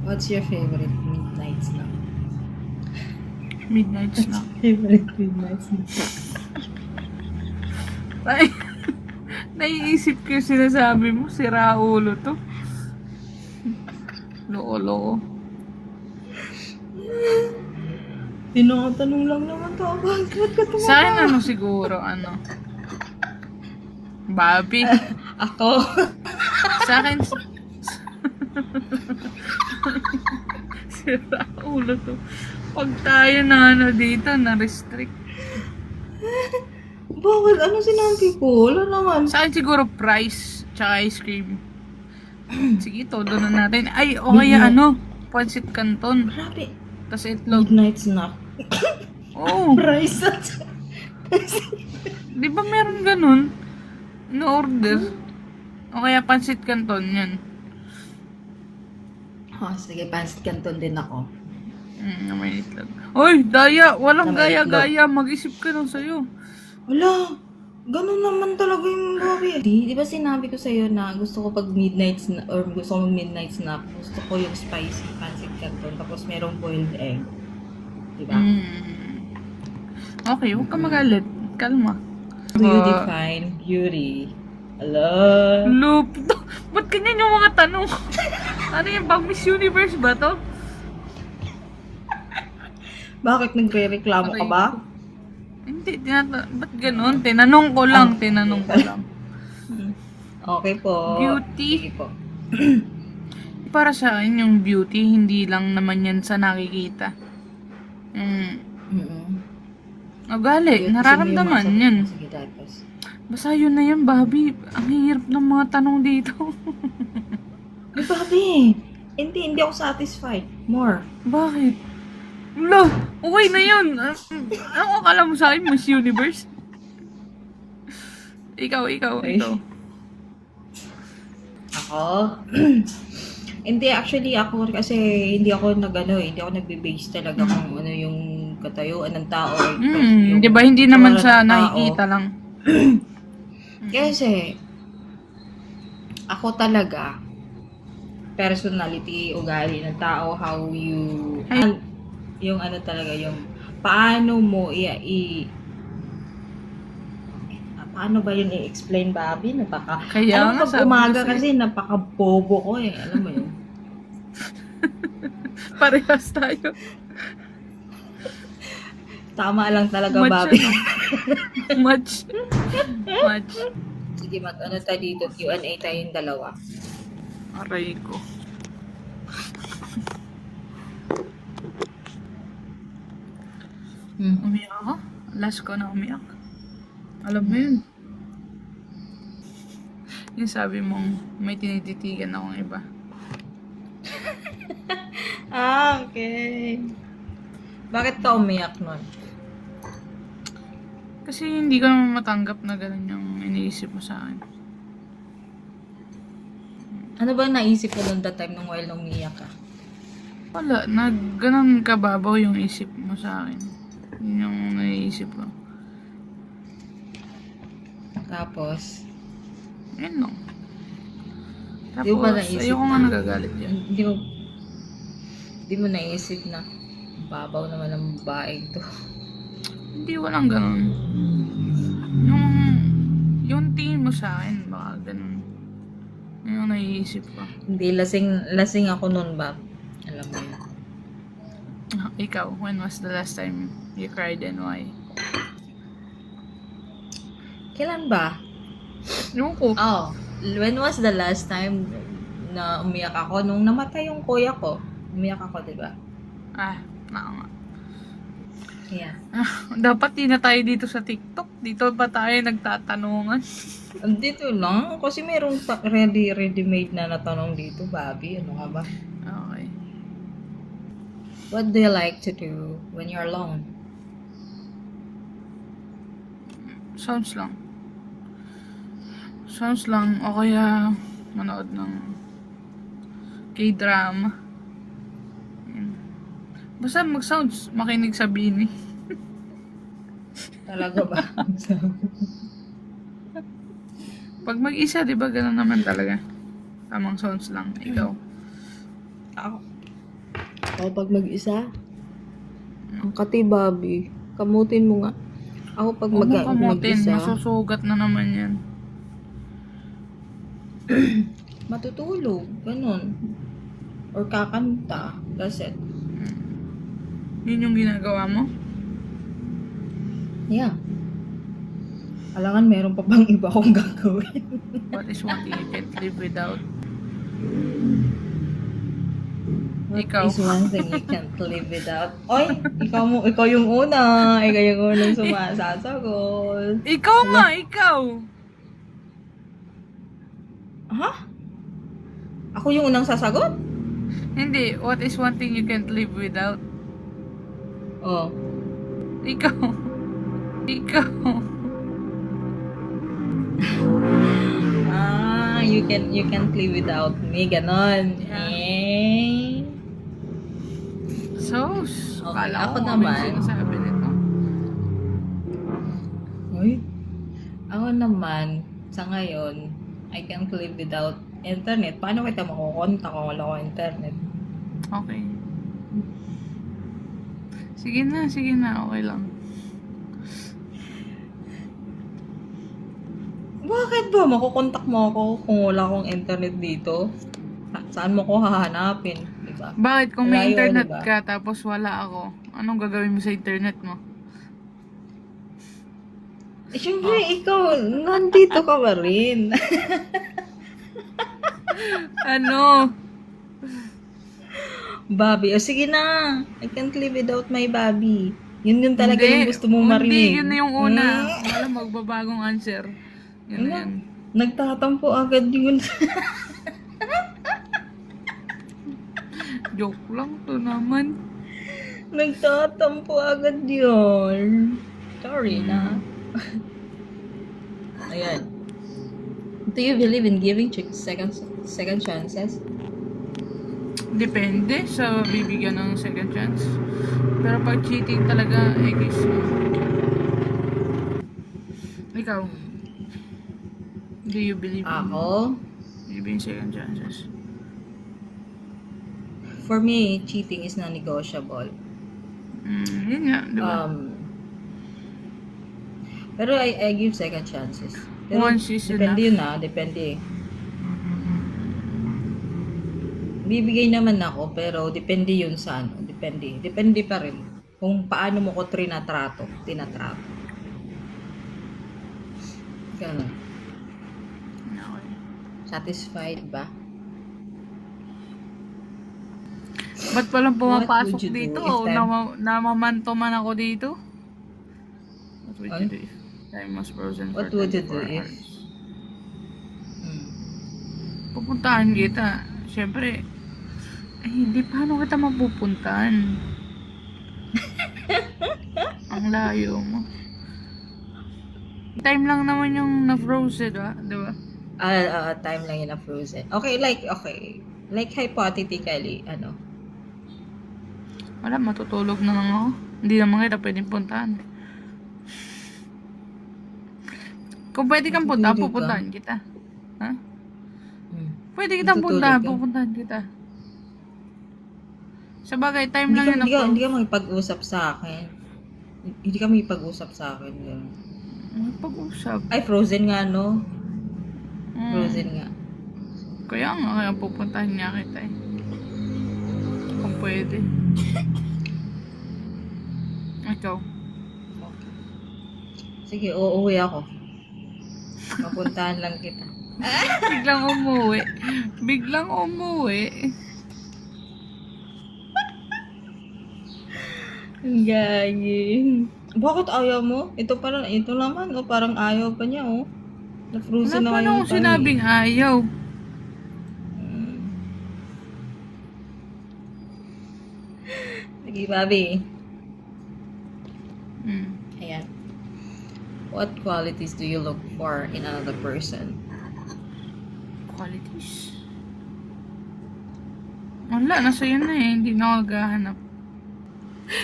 What's your favorite midnight snack? Midnight snack. Favorite midnight snack? Ay, naiisip ko yung sinasabi mo, sira ulo to. Loko-loko. Tinatanong lang naman to. Bakit ka tumawa? Sa akin ano siguro, Bobby. Ako? Sa akin, sira ulo to. Pag tayo na dito, na-restrict. Bakit? Ano sinabi ko? Wala naman. Sa akin siguro price, tsaka ice cream. Sige, todo na natin. Ay, o kaya pancit canton. Grabe. Tapos itlog. Midnight snack. Oh, Price at di ba meron ganun? No-order. O kaya pancit canton, yan. Oh, sige, pancit canton din ako. May itlog. Hoy, daya! Walang Na may gaya-gaya. Mag-isip ka lang sa'yo. Wala. Ganun naman talaga yung Bobby. Di ba sinabi ko sa'yo na gusto ko pag midnight snack, or gusto ko midnight snack, gusto ko yung spicy pancit canton, tapos merong boiled egg. Di ba? Okay, huwag ka magalit. Kalma. Do you define beauty? Hello? Loop. Ba't ganyan yung mga tanong? Ano yung pang Miss Universe ba to? Bakit nagre-reklamo ka ba? Hindi, ba't ganun? Tinanong ko lang. Okay po. Beauty. Sige po. Para sa akin, yung beauty, hindi lang naman yan sa nakikita. Ugali, nararamdaman yan. Sige, tapos. Basta yun na yan, Bobby. Ang hirap ng mga tanong dito. Ay, Bobby! Hindi ako satisfied. More. Bakit? Lo, okay na yun. Ano akala mo sa akin, Miss Universe? Ikaw. Ako? Hindi, actually ako kasi hindi ako nagbe-base talaga kung ano yung katayuan ng tao. Yung Di ba hindi naman itsura sa ng tao. nakikita lang. Kasi, ako talaga, personality, ugali ng tao, how you, yung ano talaga, yung paano mo paano ba yun i-explain, Bobby? Kaya alam mo, nga, pag sabi ko umaga sa'yo. kasi, napaka-bobo ko eh. Alam mo yun? Parehas tayo. Tama lang talaga, Much Bobby. Much. Sige, ano tayo dito? Q&A tayong dalawa. Aray ko. Umiyak ako? Last ko na umiyak. Alam mo yun. Yung sabi mong may tinititigan akong iba. Okay. Bakit ka umiyak nun? Kasi hindi ko naman matanggap na gano'n yung iniisip mo sa akin. Ano ba naisip mo nun that time nung while umiyak ka? Wala, ganun kababaw yung isip mo sa akin. Yun yung naiisip ko. Tapos, Yun lang. Di mo ba Tapos, naisip ayoko na- nga nagagalit yan. Hindi mo naisip na babaw naman ng babaeng to. Hindi, walang ganun. Yung tingin mo sa akin, baka ganun. Yun yung naiisip ko. Hindi, lasing ako nun ba? Alam mo yun. Ikaw, when was the last time you cried and why? Kailan ba? Yung ko. Oh, when was the last time na umiyak ako? Nung namatay yung kuya ko. Umiyak ako, di ba? Nga. Yeah. Dapat di na tayo dito sa TikTok. Dito pa tayo nagtatanungan. Dito lang, kasi mayroong ready-made na natanong dito, Bobby. Ano ka ba? Okay. What do you like to do when you're alone? Sounds lang. O kaya manood ng K-drama. Yun. Basta mag-sounds, makinig sa Bini. Talaga ba? Pag mag-isa, di ba, gano'n naman talaga. Tamang sounds lang. Ikaw. Ako, Ako pag mag-isa? Ang kati, Bobby. Kamutin mo nga. Ako pag Huwag mo kamutin, mag-isa, masusugat na naman yan. matutulog. Ganon. Or kakanta. That's it. Yun yung ginagawa mo? Yeah. Alangan meron pa bang iba akong gagawin. What is one thing you can't live without? What Ikaw. is one thing you can't live without? Oy, ikaw yung una. Ikaw yung unang sumasasagot. Ikaw nga, ikaw! Ha? Ako yung unang sasagot? Hindi, what is one thing you can't live without? Oh. Ikaw. Ikaw. You can't live without me. Ganon. Yeah. Eh. So, Okay, kala ako ko naman. naman sinasabi nito. Uy. Ako naman, sa ngayon, I can't live without internet. Paano kita makukontak kung wala ko internet? Okay. Sige na, okay lang. Bakit ba? Makukontak mo ako kung wala akong internet dito? Saan mo ko hahanapin? Diba? Bakit kung may Malayo, internet diba? ka tapos wala ako, anong gagawin mo sa internet mo? Eh, syempre, ikaw, nandito ka pa rin. Ano? Bobby, o sige na. I can't live without my Bobby. Yun talaga yung gusto mong marinig. Hindi, yun na yung una. Wala magbabagong answer. Yun na yan. Nagtatampo agad yun. Joke lang to naman. Nagtatampo agad yun. Sorry na. Ayan. Do you believe in giving second chances? Depende sa bibigyan ng second chance. Pero pag cheating talaga, guys. Ikaw. Do you believe Ako? in giving second chances? For me, cheating is non-negotiable. Yun nga, di ba? Pero I give second chances. Pero Once is depende yun depende. Bibigay naman ako, pero depende yun sa ano. Depende. Depende pa rin kung paano mo ko tinatrato. Ganun. Okay. Satisfied ba? Ba't palang What pumapasok would you do dito? if Namamanto man ako dito? What would Ay? you do if time was frozen What for would you do 24 if? hours? Pupuntahan kita. Siyempre, hindi paano kita mapupuntahan? Ang layo mo. Time lang naman yung na-frozen, di ba? Time lang yun na frozen. Okay. Like hypothetically, ano? Wala, matutulog na lang ako. Hindi naman kita pwedeng puntahan. Kung pwede kang punta, Matutulog ka? pupuntahan kita. Ha? Pwede kitang Matutulog puntahan, ka? pupuntahan kita. Sa bagay, time lang yun Hindi ka makipag-usap sa akin. Hindi ka makipag-usap sa akin. Ganun. Pag-usap. Ay, frozen nga, no? Frozen nga. Kaya pupuntahan niya kita eh. Kung pwede. Ikaw. Sige, uuwi ako. Mapuntahan lang kita. Biglang umuwi. Ang gagin. Bakit ayaw mo? Ito naman, parang ayaw pa niya, oh. Na-frozen Wala pa na nung sinabing ayaw. Sige, Bobby. Hmm. Ayan. What qualities do you look for in another person? Qualities. Wala, nasa yun na eh. Hindi na ako naghahanap.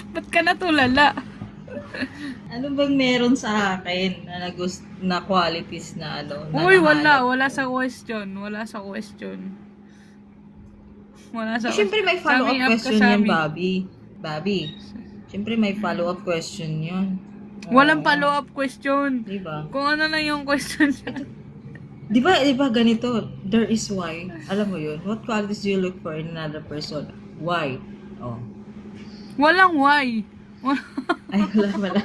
Ba't ka natulala? Ano bang meron sa akin na qualities na ano? Na Uy, nahanap wala. ko? Wala sa question. Wala sa... Siyempre may follow-up Summing up ka question sa yan, amin. Bobby. Siyempre may follow-up question yun. Walang Oo. follow-up question. Diba? Kung ano lang yung question. Diba ganito? There is why. Alam mo yun? What qualities do you look for in another person? Why? Oh. Walang why. Ay, wala.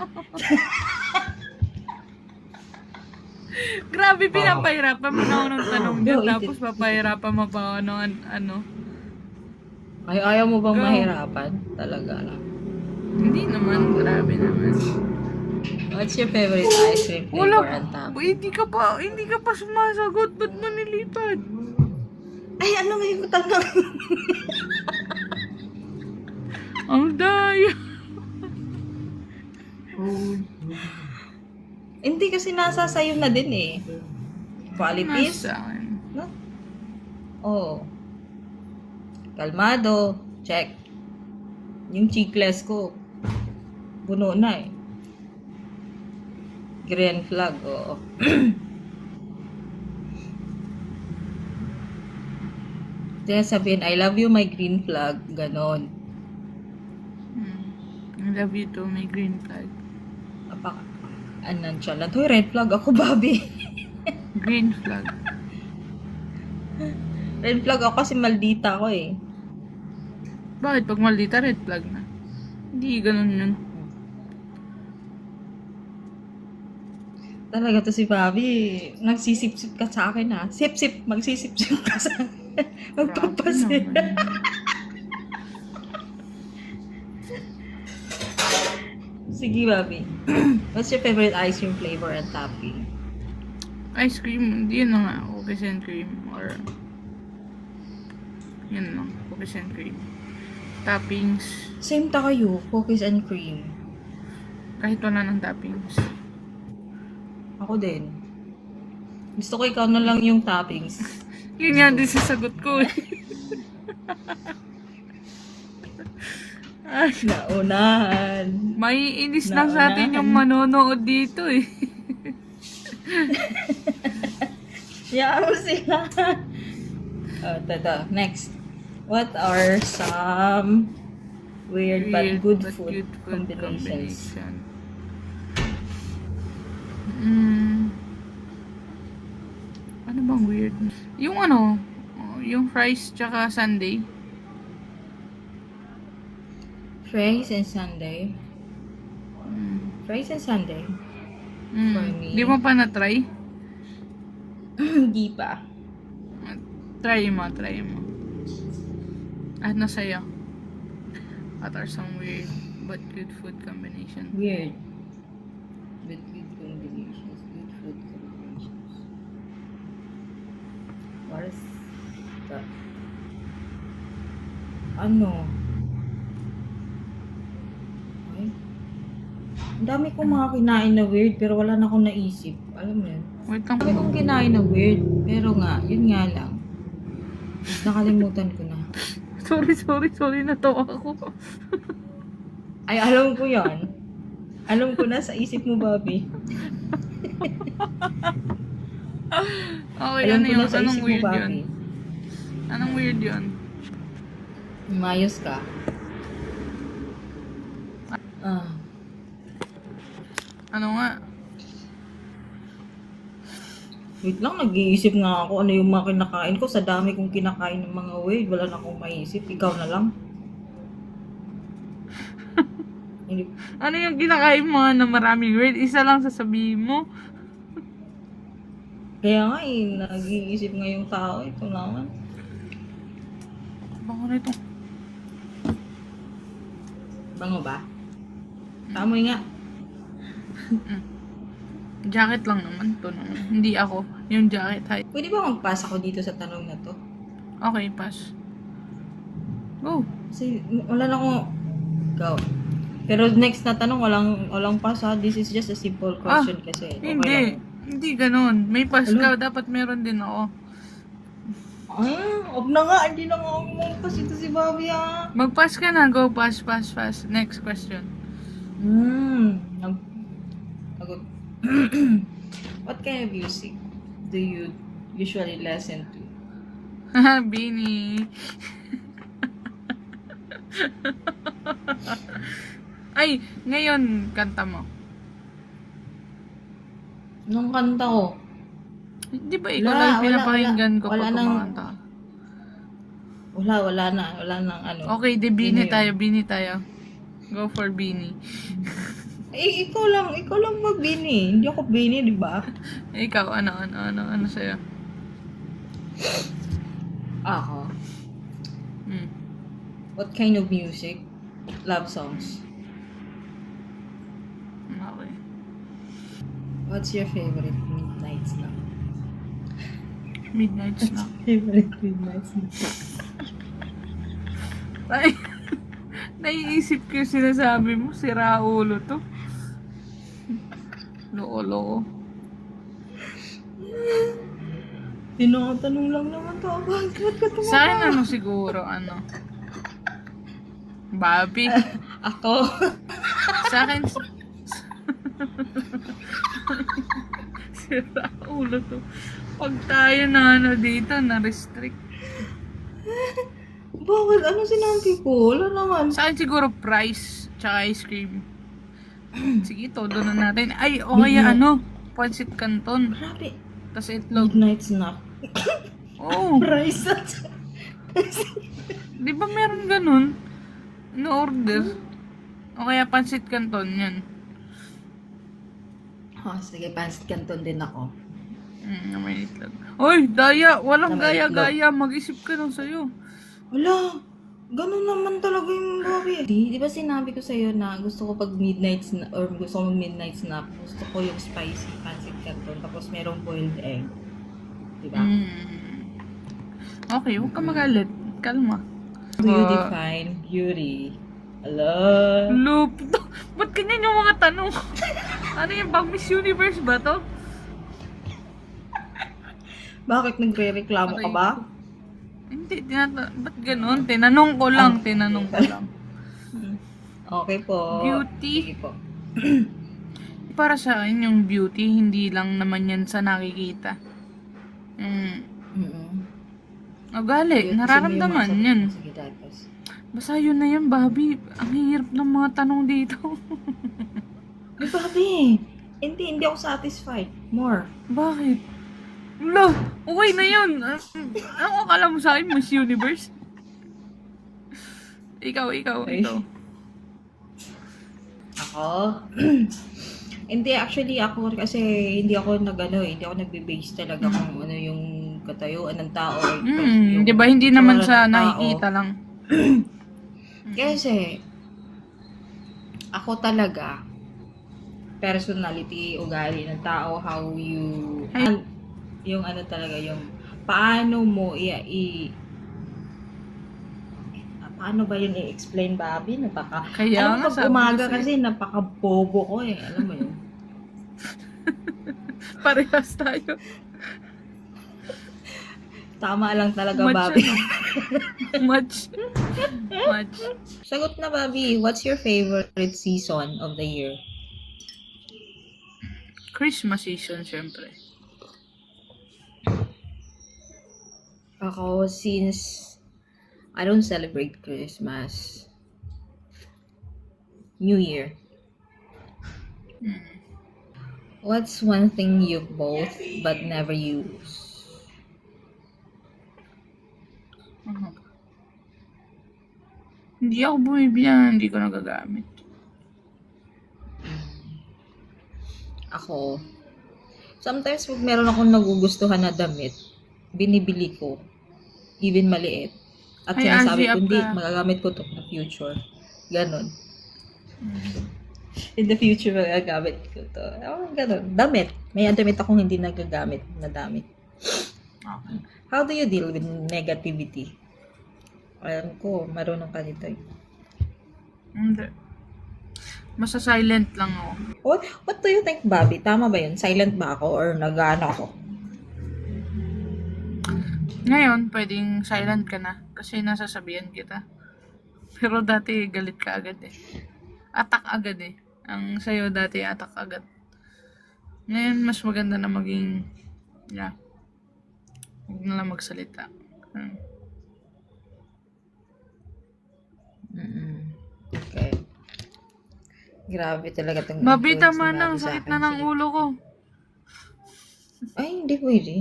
Grabe, pinapahirapan mo na ako ng tanong Go, dyan. eat Tapos it. papahirapan mo pa ako ano. Ay, ayaw mo bang Go. mahirapan? Talaga lang. Hindi naman, grabe naman. What's your favorite ice cream flavor and top? Hindi ka pa sumasagot. Ba't mo nilipad? Ay, ano nga yung tanong? Ang daya. Hindi kasi nasa sayo na din eh. Qualities? Nasa akin. No? Oh. Kalmado. Check. Yung chickless ko. Puno na eh. Green flag. Oo. Kaya sabihin, I love you, my green flag. Ganon. I love you too, may green flag. Nonchalant. Hoy, red flag ako, Bobby. Green flag. Red flag ako kasi maldita ako eh. Bakit? Pag maldita, red flag na. Hindi ganun yun. Talaga to si Bobby. Nagsisip-sip ka sa akin ha. Sip-sip. Magsisip-sip ka sa akin. Magpapasin. Grabe naman. Sige, Bobby. What's your favorite ice cream flavor and topping? Ice cream, yun na nga. Cookies and cream. Or, yun lang. Cookies and cream. Toppings. Same tayo. Cookies and cream. Kahit wala ng toppings. Ako din. Gusto ko ikaw na lang yung toppings. Yun nga din sasagot ko eh. Ay, Naunahan. may inis lang sa atin yung manonood dito eh. Yaan mo sila. Next. What are some weird but good food combinations? combination. Ano bang weird? Yung yung fries tsaka sundae. Fries and sundae. Fries and sundae. For me. Di mo pa na-try? Hindi pa. Try mo. Ano sa'yo? What are some weird but good food combination? Weird. But good combinations. Good food combinations. What is that? Ano? Ay? Ang dami kong mga kinain na weird pero wala na akong naisip. Alam mo yun? Wait lang. Ang dami kong kinain na weird pero nga, yun nga lang. Nakalimutan ko na. Sorry, natawa ako. Ay, alam ko yan. Alam ko na sa isip mo, Bobby. Okay, Alam ano ko yun? na sa Anong isip mo, weird yun? Bobby. Anong weird yun? Mayos ka. Ano nga? Wait lang, nag-iisip nga ako ano yung mga kinakain ko. Sa dami kong kinakain ng mga weird, wala na akong maisip. Ikaw na lang. Hindi. Ano yung kinakain mo na maraming weird? Isa lang sasabihin mo? Kaya nga nag-iisip nga yung tao. Ito naman. Bango na ito. Bango ba? Tamoy nga. Jacket lang naman to naman. Hindi ako. Yung jacket. Hi. Pwede ba magpasa ko dito sa tanong na to? Okay, pass. Go. Kasi wala na akong... Go. Pero next na tanong, walang pass ha. This is just a simple question kasi. Okay Hindi. lang. Hindi ganun. May pass Ano? ka. Dapat meron din ako. Huwag na nga. Hindi na nga ako magpass ito si Bobby ha. Mag-pass ka na. Go. Pass. Next question. Nag- What kind of music do you usually listen to? Haha, Bini. Ay, ngayon, kanta mo. Nung kanta ko, Di ba ikaw lang pinapakinggan ko wala pag nang, kumakanta ka? wala nang ano. Okay, di Yun na yun. Bini tayo. Go for Bini. Ikaw lang magbini. Hindi ako bini, di ba? Ikaw, ano sa'yo? Ako. Hmm. What kind of music? Love songs. Okay. What's your favorite midnight snack? Midnight snack. Favorite midnight snack? Ay, naiisip ko yung sinasabi mo, sira ulo to. Loko-loko. Tinatanong lang naman to. Bakit ka tumatawag? Sa akin ano siguro, Bobby. Ako? Sa akin, sira ulo to. Pag tayo na dito, na-restrict. Bakit? Ano sinabi ko? Wala naman. Sa akin siguro price, tsaka ice cream. Sige, todo na natin. Ay, o kaya pancit canton. Grabe. Tapos itlog. Midnight snack. Oh, Price. di ba meron ganun? No-order. O kaya pancit canton, yan. Oh, sige, pancit canton din ako. May itlog. Oy, daya! Walang Na may itlog. gaya-gaya. Mag-isip ka lang sa'yo. Wala. Ganun naman talaga yung Bobby. Di ba sinabi ko sa'yo na gusto ko pag midnight snack, or gusto ko midnight snack, gusto ko yung spicy pancit canton, tapos merong boiled egg. Di ba? Okay, huwag ka magalit. Kalma. Do you define beauty? Hello? Loop. Ba't ganyan yung mga tanong? Ano yung bang Miss Universe ba to? Bakit nagre-reklamo ka ba? Hindi, ba't ganun? Tinanong ko lang. Okay po. Beauty. Sige po. Para sa akin, yung beauty, hindi lang naman yan sa nakikita. Ugali, nararamdaman yan. Sige, tapos. Basta yun na yan, Bobby. Ang hirap ng mga tanong dito. Ay, Bobby. Hindi ako satisfied. More. Bakit? Lo, okay na yun. Ano akala mo sa akin, Miss Universe? Ikaw. Ako? Hindi, actually ako kasi hindi ako hindi ako nagbe-base talaga kung ano yung katayuan ng tao. Di ba hindi naman itsura sa ng tao. nakikita lang? Kasi, ako talaga, personality, ugali ng tao, how you, yung ano talaga, yung paano mo paano ba yun i-explain, Bobby? Kaya alam mo, nga, pag sabi ko umaga sa'yo. kasi, napaka-bobo ko eh. Alam mo yun? Parehas tayo. Tama lang talaga, Much Bobby. Much. Sagot na, Bobby. What's your favorite season of the year? Christmas season, syempre. Ako, since I don't celebrate Christmas, New Year. What's one thing you both but never use? Hindi ako bumibili na hindi ko nagagamit. Ako, sometimes pag meron akong nagugustuhan na damit, binibili ko, even maliit. At Ay, sinasabi Archie, ko, hindi, ka. magagamit ko to in the future. Ganon. In the future, magagamit ko to. Oh, ganon. Damit. May damit akong hindi nagagamit na damit. Okay. How do you deal with negativity? Alam ko, marunong ka nito eh. Hindi. Basta silent lang ako. What do you think, Bobby? Tama ba yun? Silent ba ako or nag-ano ako? Ngayon, pwedeng silent ka na kasi nasasabihan kita. Pero dati galit ka agad eh. Attack agad eh. Ang sayo dati attack agad. Ngayon, mas maganda na maging, huwag na lang magsalita. Grabe talaga tong Babi, influence ni tama na. Bobby Ang sa sakit akin. na ng Sige. ulo ko. Ay, hindi pwede.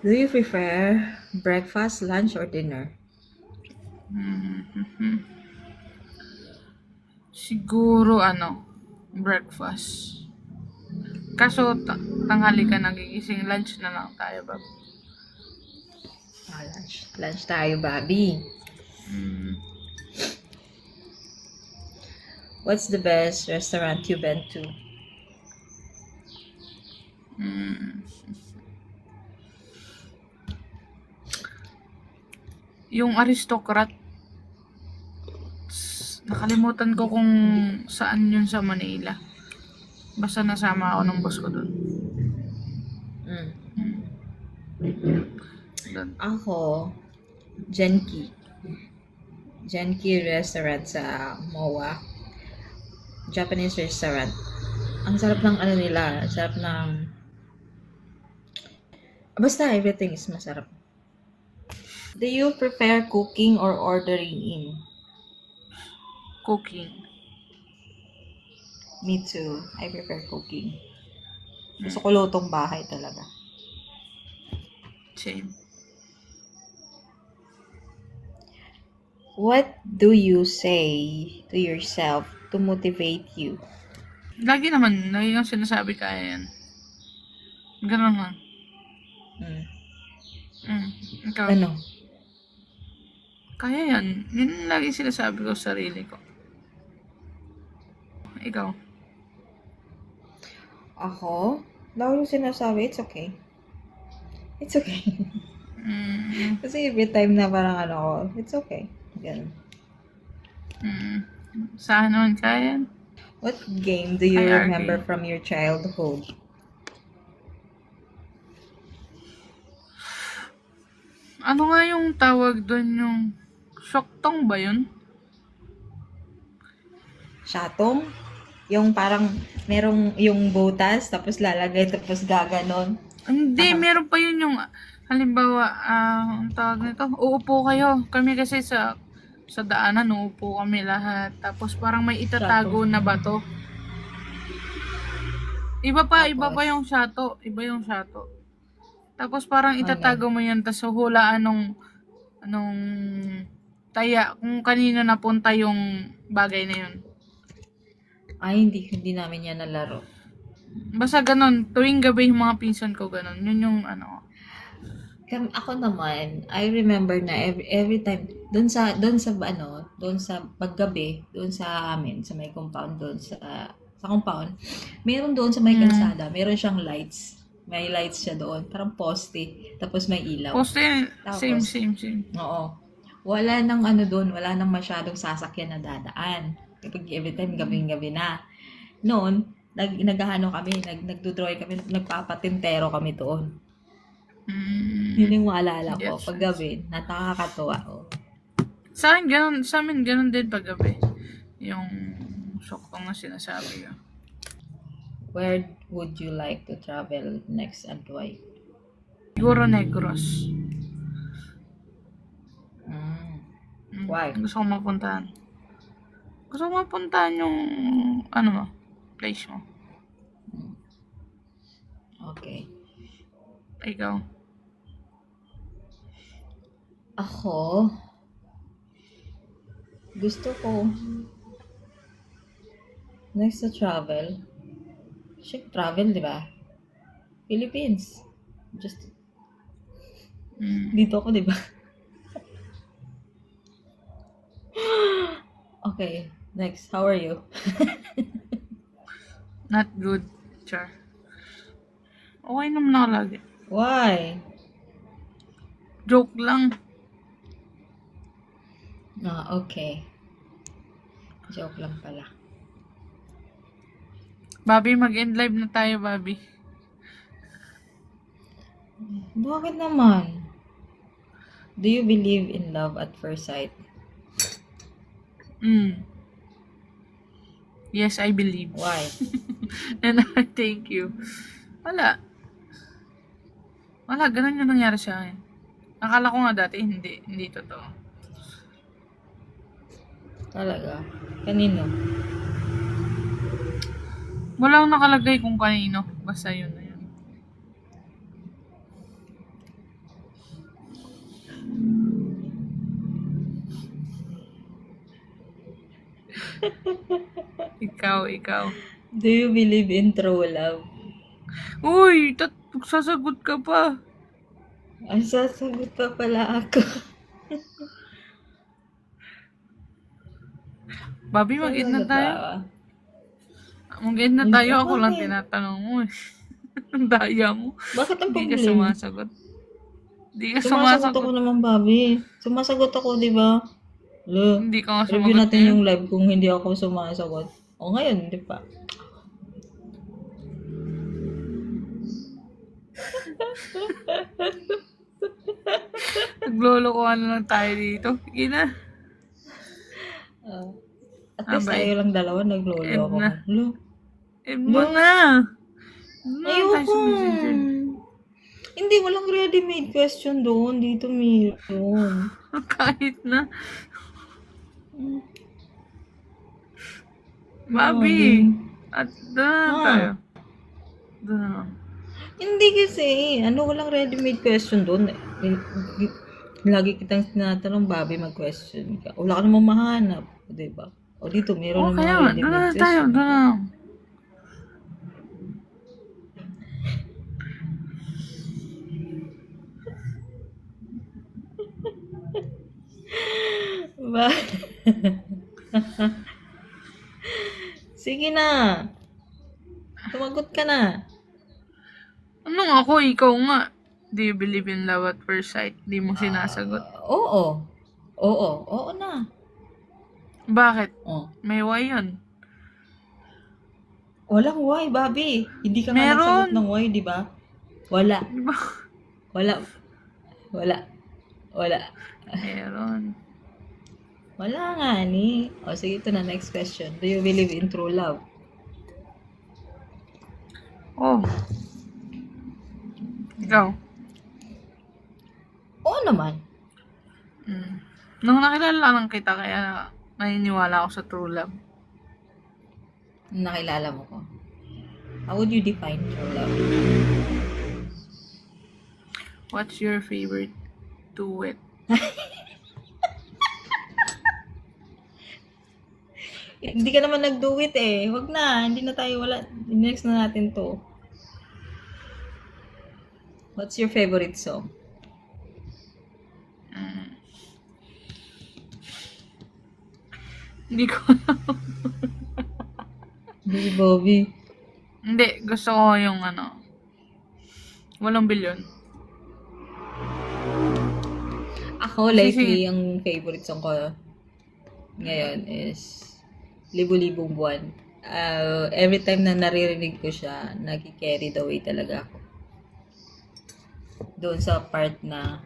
Do you prefer breakfast, lunch, or dinner? Siguro, breakfast. Kaso, tanghali ka nagigising. Lunch na lang tayo, Bab. Lunch. Lunch tayo, Bobby. What's the best restaurant you've been to? Yung aristocrat, nakalimutan ko kung saan yun sa Manila. Basta nasama ako ng boss ko dun. Dun. Ako, Genki. Genki restaurant sa MOA. Japanese restaurant. Ang sarap ng ano nila. Ang sarap ng... Basta everything is masarap. Do you prefer cooking or ordering in? Cooking. Me too. I prefer cooking. Gusto ko lutong bahay talaga. Same. What do you say to yourself to motivate you? Lagi yung sinasabi kaya yan. Ganun lang. Ikaw. Ano? Kaya yan. Yun ang lagi sinasabi ko sa sarili ko. Ikaw. Ako? Lalo yung sinasabi, it's okay. It's okay. Kasi every time na parang ano ko, it's okay. Ganun. Saan naman kaya yan? What game do you I remember agree. from your childhood? Ano nga yung tawag doon yung Shoktong ba yun? Shatong? Yung parang merong yung butas, tapos lalagay, tapos gaganon. Hindi, meron pa yun yung halimbawa, ang tawag nito, uupo kayo. Kami kasi sa daanan, uupo kami lahat. Tapos parang may itatago na bato. Iba pa yung shato. Iba yung shato. Tapos parang itatago mo yun, tapos huhulaan nung taya, kung kanino napunta yung bagay na yun. Ay, hindi namin yan nalaro. Basta ganun, tuwing gabi yung mga pinsan ko ganun. Yun yung Ako naman, I remember na every time doon sa paggabi, doon sa amin, sa may compound doon sa compound, meron doon sa may kalsada, meron siyang lights. May lights siya doon, parang poste, tapos may ilaw. poste, Tapos, same. Oo. Wala nang ano doon, wala nang masyadong sasakyan na dadaan. Kapag every time gabi na. Noon, naghahano kami, nagdo-drawing kami, nagpapatintero kami doon. Yun yung maalala ko. Yes. Pag gabi, nakakatuwa. Oh. Sa amin ganun din pag gabi. Yung shoktong na sinasabi ko. Where would you like to travel next and why? Siguro Negros. Why? Gusto ko mapuntahan. Gusto ko mapuntahan yung place mo. Okay. Ikaw. Ako, gusto ko next to travel. Shit, travel, di ba? Philippines. Just dito ako, di ba? Okay, next. How are you? Not good, Char. Okay naman ako lagi. Why? Joke lang. Okay. Joke lang pala. Bobby, mag-end live na tayo, Bobby. Bakit naman? Do you believe in love at first sight? Yes, I believe. Why? And I thank you. Wala, ganun yung nangyari sa akin. Akala ko nga dati, hindi totoo. Talaga. Kanino? Walang nakalagay kung kanino. Basta yun na yun. Ikaw. Do you believe in true love? Uy, sasagot ka pa. Ang sasagot pa pala ako. Bobby, mag-end na Talaga tayo. ba? Mag-end na Hindi tayo. ako Ako lang eh. tinatanong mo eh. Ang daya mo. Bakit ang Hindi ka problema? sumasagot. Hindi ka Sumasagot ako sumasagot. naman, Bobby. Sumasagot ako, di ba? Lo, Hindi ka nga review sumagot natin ngayon. yung live kung hindi ako sumasagot. O ngayon, di ba? Naglolokohan na lang tayo dito. Sige na. At least Abay. tayo lang dalawa naglolo End ako. na. Lo, End mo na. End na tayo ayoko. sa messenger. Hindi, walang ready-made question doon. Dito meron. Kahit na. Bobby. At doon na Ah. tayo. Doon na lang. Hindi kasi, walang ready-made question doon. Lagi kitang tinatanong, Bobby, mag-question ka. Wala ka namang mahanap, di ba? O dito, meron Okay namang nga. Doon na ready-made tayo. question. Doon na lang. Ba? Sige na. Tumagot ka na. Anong ako? Ikaw nga. Do you believe in love at first sight? Di mo sinasagot. Oo. Oo na. Bakit? Oh. May why yun. Walang why, Bobby. Hindi ka nga Meron. nagsagot ng why, di ba? Wala. Di ba? Wala. Meron. Wala nga ni. O sige, ito na next question. Do you believe in true love? Oh. Ikaw. Oo naman. Nung nakilala lang kita, kaya naniniwala ako sa true love. Nakilala mo ko. How would you define true love? What's your favorite duet? Hindi ka naman nag-do it eh. Wag na. Hindi na tayo wala. Next na natin to. What's your favorite song? Hindi ko Hindi, Bobby. Hindi, gusto ko yung Walang bilyon. Ako, lately, ang favorite song ko ngayon is Libu-Libong Buwan. Every time na naririnig ko siya, nag-carry the way talaga ako. Doon sa part na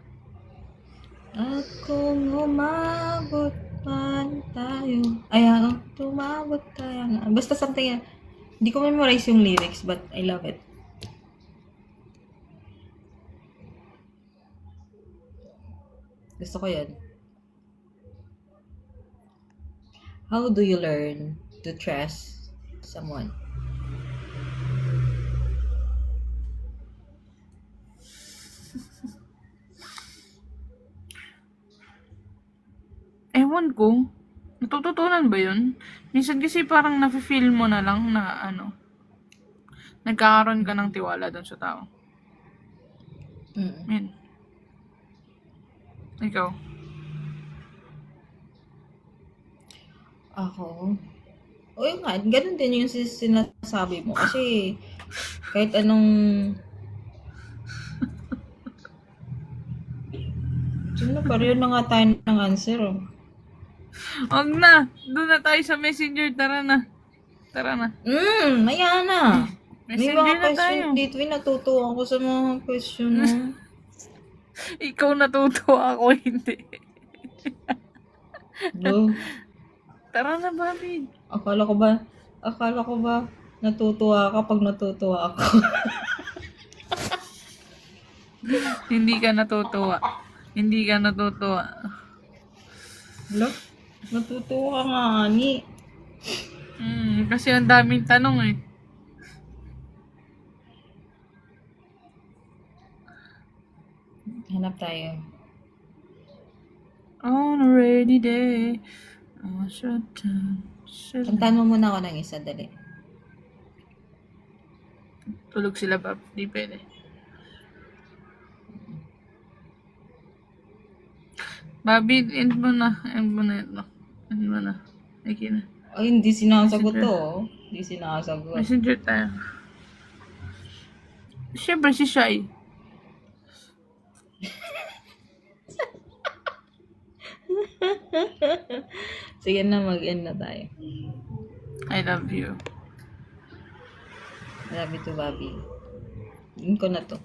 at kung umabot man tayo tumabot tayo basta something hindi ko memorize yung lyrics but I love it. Gusto ko yun. How do you learn to trust someone? Ewan ko. Natututunan ba yun? Minsan kasi parang nafe-feel mo na lang na nagkakaroon ka ng tiwala doon sa tao. Yun. Ikaw. Ako? O yun nga, ganun din yung sinasabi mo. Kasi, kahit anong... Sino pa rin na nga tayo ng answer, oh. Huwag na. Doon na tayo sa messenger. Tara na. Ayan na. May Messenger mga na tayo. question dito. Natutuwa ako sa mga question mo. Ikaw natutuwa, ako hindi. No. Tara na, Bobby. Akala ko ba natutuwa ka pag natutuwa ako? Hindi ka natutuwa. Hello? Natutuwa ka nga, ni. Kasi ang daming tanong eh. Hanap tayo. On a rainy day, I should turn. Kantahan mo muna ako ng isa, dali. Tulog sila ba? Di pwede. Bobby, end mo na. End mo na ito. End mo na. Okay na. Ay, hindi sinasagot to. Oh. Hindi sinasagot. Messenger tayo. Siyempre si Shai. Sige na, mag-end na tayo. I love you. Love you too, Bobby. End ko na to.